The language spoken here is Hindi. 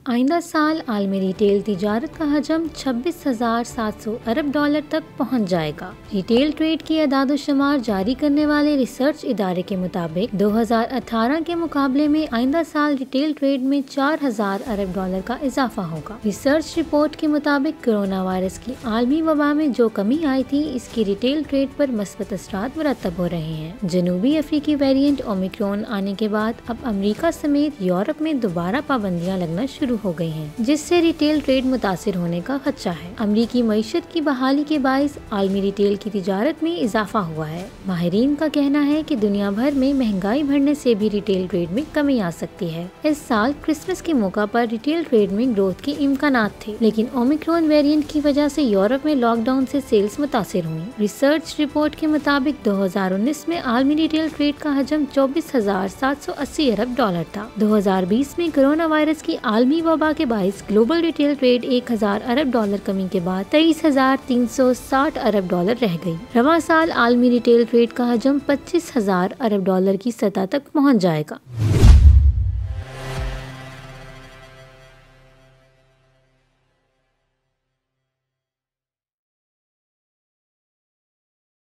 आइंदा साल आलमी रिटेल तिजारत का हजम 26,700 अरब डॉलर तक पहुंच जाएगा। रिटेल ट्रेड की अदाद-ओ-शुमार जारी करने वाले रिसर्च इदारे के मुताबिक 2018 के मुकाबले में आइंदा साल रिटेल ट्रेड में 4,000 अरब डॉलर का इजाफा होगा। रिसर्च रिपोर्ट के मुताबिक कोरोना वायरस की आलमी वबा में जो कमी आई थी, इसकी रिटेल ट्रेड पर मस्बत असरात मुरतब हो रहे हैं। जनूबी अफ्रीकी वेरिएंट ओमिक्रॉन आने के बाद अब अमरीका समेत यूरोप में दोबारा पाबंदियां लगना शुरू हो गई हैं, जिससे रिटेल ट्रेड मुतासिर होने का खदशा है। अमरीकी मईशत की बहाली के बाइस आलमी रिटेल की तिजारत में इजाफा हुआ है। माहिरीन का कहना है कि दुनिया भर में महंगाई बढ़ने से भी रिटेल ट्रेड में कमी आ सकती है। इस साल क्रिसमस के मौका पर रिटेल ट्रेड में ग्रोथ के इम्कानात थे, लेकिन ओमिक्रॉन वेरिएंट की वजह से यूरोप में लॉकडाउन से सेल्स मुतासिर हुई। रिसर्च रिपोर्ट के मुताबिक 2019 में आलमी रिटेल ट्रेड का हजम 24,780 अरब डॉलर था। 2020 में कोरोना वायरस की आलमी वबा के बाइस ग्लोबल रिटेल ट्रेड 1,000 अरब डॉलर कमी के बाद 23,360 अरब डॉलर रह गई। रवां साल आलमी रिटेल ट्रेड का हजम 25,000 अरब डॉलर की सतह तक पहुंच जाएगा।